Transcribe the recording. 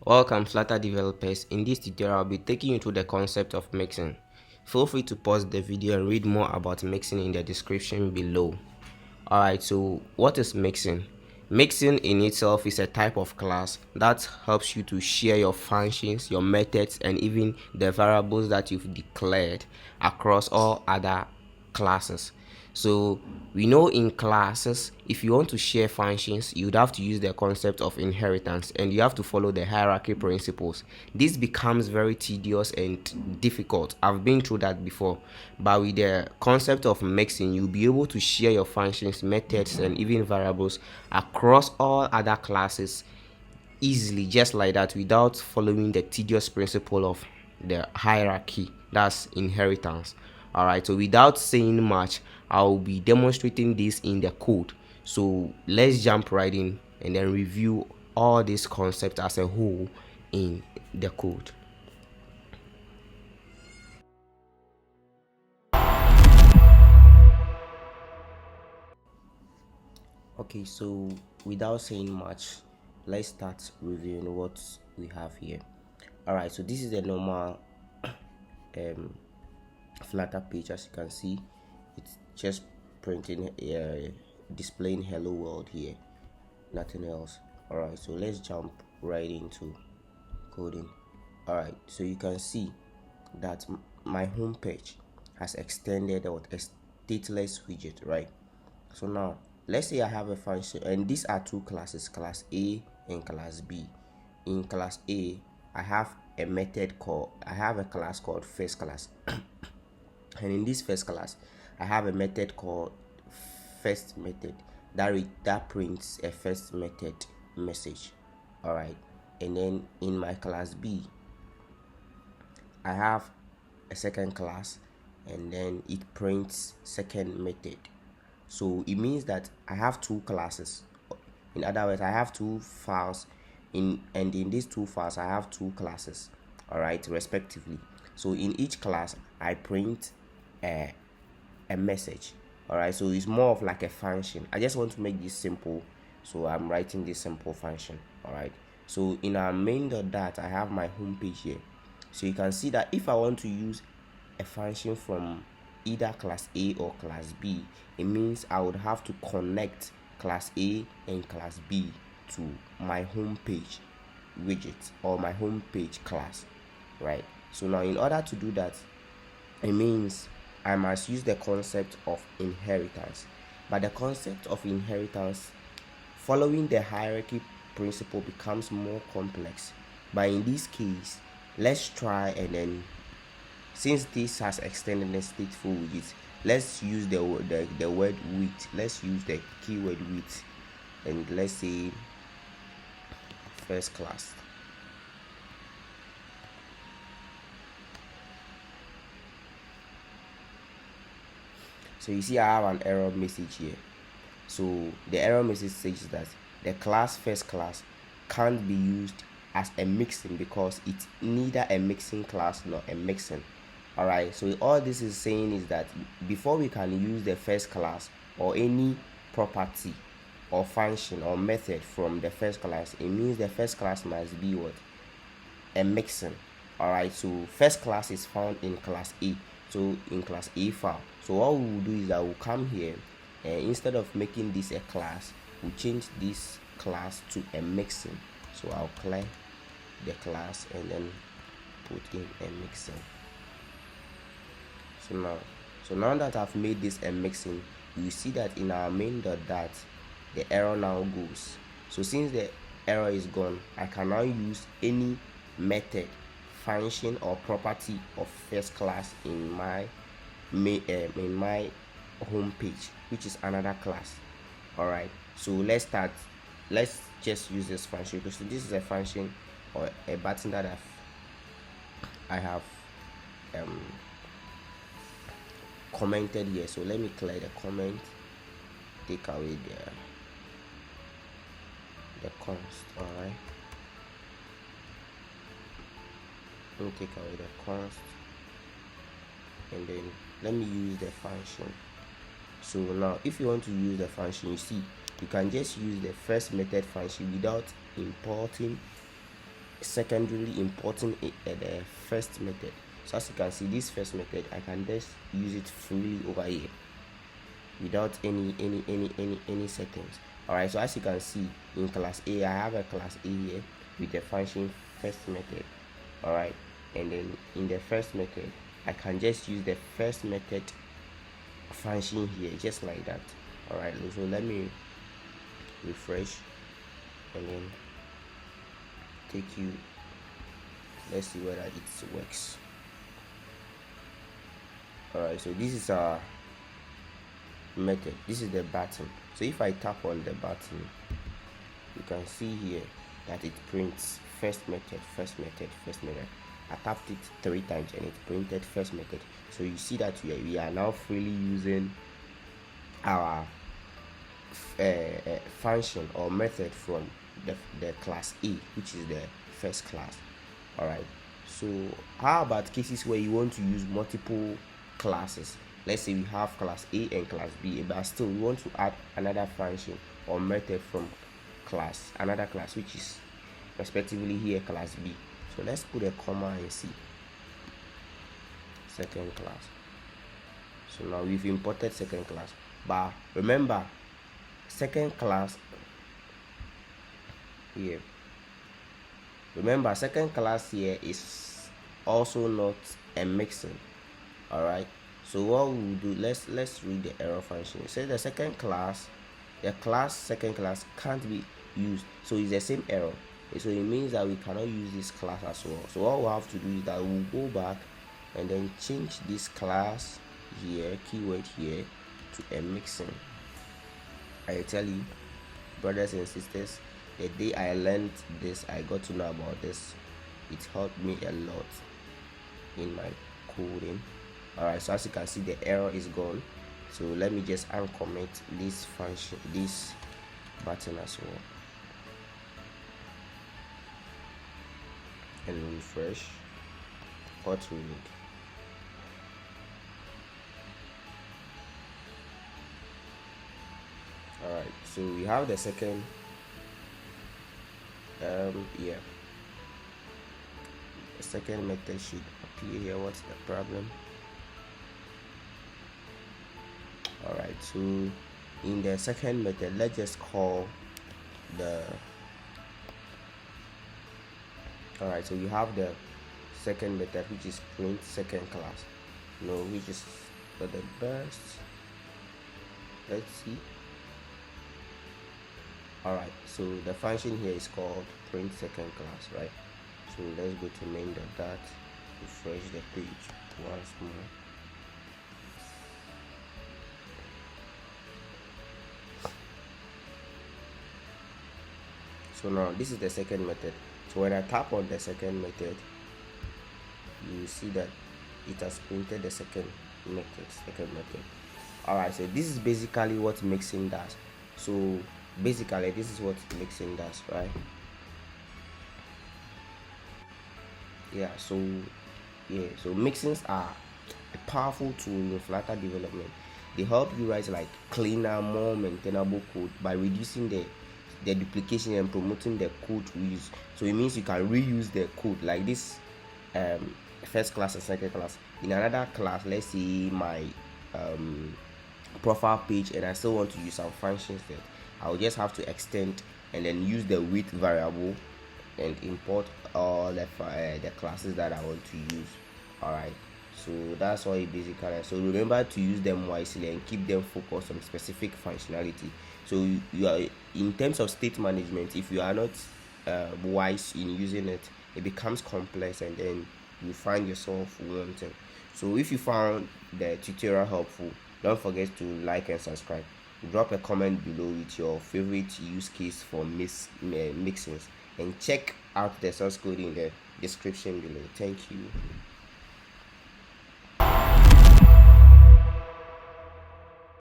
Welcome Flutter developers. In this tutorial I'll be taking you through the concept of mixing. Feel free to pause the video and read more about mixing in the description below. Alright, so what is mixing? Mixing in itself is a type of class that helps you to share your functions, your methods, and even the variables that you've declared across all other classes. So we know in classes, if you want to share functions, you'd have to use the concept of inheritance and you have to follow the hierarchy principles. This becomes very tedious and difficult. I've been through that before, but with the concept of mixing, you'll be able to share your functions, methods, and even variables across all other classes easily, just like that, without following the tedious principle of the hierarchy, that's inheritance. All right, so without saying much, I'll be demonstrating this in the code. So let's jump right in and then review all these concepts as a whole in the code. Okay, so without saying much, let's start reviewing what we have here. All right, so this is the normal Flutter page. As you can see, it's just printing displaying hello world here, nothing else. All right, so let's jump right into coding. All right, so you can see that my home page has extended out a stateless widget, right? So now let's say I have a function, and these are two classes, class A and class B. In class A, I have a class called first class. And in this first class, I have a method called first method that prints a first method message. All right, and then in my class B, I have a second class, and then it prints second method. So it means that I have two classes. In other words, I have two files, and in these two files I have two classes, all right, respectively. So in each class I print a message. All right, so it's more of like a function. I just want to make this simple, so I'm writing this simple function. All right, so in our main.dat I have my home page here. So you can see that if I want to use a function from either class A or class B, it means I would have to connect class A and class B to my home page widget or my home page class, right? So now in order to do that, it means I must use the concept of inheritance. But the concept of inheritance, following the hierarchy principle, becomes more complex. But in this case, let's try, and then since this has extended and stateful widget, let's use the word with. Let's use the keyword with, and let's say first class. So you see I have an error message here. So the error message says that the class first class can't be used as a mixin because it's neither a mixin class nor a mixin. All right, so all this is saying is that before we can use the first class or any property or function or method from the first class, it means the first class must be what? A mixin. All right, so first class is found in class A. So in class A file, so what we will do is that we'll come here, and instead of making this a class, we'll change this class to a mixin. So I'll clear the class and then put in a mixin. So now that I've made this a mixin, you see that in our main.dat the error now goes. So since the error is gone, I can now use any method, function, or property of first class in my home page, which is another class. All right, so let's just use this function, because this is a function or a button that I have commented here. So let me clear the comment, take away the const. All right, let me take away the const, and then let me use the function. So now if you want to use the function, you see you can just use the first method function without importing secondarily importing the first method. So as you can see, this first method, I can just use it freely over here without any settings. All right, so as you can see in class A, I have a class A here with the function first method. All right, and then in the first method, I can just use the first method function here, just like that. All right, so let me refresh and then take you, let's see whether it works. All right, so this is our method, this is the button. So if I tap on the button, you can see here that it prints first method, first method, first method. I tapped it 3 times and it printed first method. So you see that we are now freely using our function or method from the class A, which is the first class. All right, so how about cases where you want to use multiple classes? Let's say we have class A and class B, but still we want to add another function or method from another class, which is respectively here class B. So let's put a comma and see second class. So now we've imported second class, but remember, second class here, remember second class here is also not a mixin. All right, so what we'll do, let's read the error function. It says the second class, second class can't be used, so it's the same error. So it means that we cannot use this class as well. So what we'll have to do is that we'll go back and then change this class here, keyword here, to a mixin. I tell you, brothers and sisters, the day I learned this, I got to know about this, it helped me a lot in my coding. All right, so as you can see, the error is gone. So let me just uncomment this function, this button as well, and refresh. What we need. All right, so we have the second. Yeah, the second method should appear here. What's the problem? All right, so in the second method, let's just call the, all right, so we have the second method, which is print second class, which is for the best. Let's see. All right, so the function here is called print second class, right? So let's go to main.dat, refresh the page once more. So now this is the second method. So when I tap on the second method, you will see that it has printed the second method. All right, so this is basically what Mixin does. So basically this is what Mixin does, right? So Mixins are a powerful tool in Flutter development. They help you write like cleaner, more maintainable code by reducing the duplication and promoting the code reuse. So it means you can reuse the code, like this first class and second class in another class. Let's see my profile page, and I still want to use some functions that I'll just have to extend and then use the width variable and import all the classes that I want to use. All right, so that's all it basically is. So remember to use them wisely and keep them focused on specific functionality. So you are, in terms of state management, if you are not wise in using it, it becomes complex and then you find yourself wanting. So if you found the tutorial helpful, don't forget to like and subscribe. Drop a comment below with your favorite use case for mixins, and check out the source code in the description below. Thank you.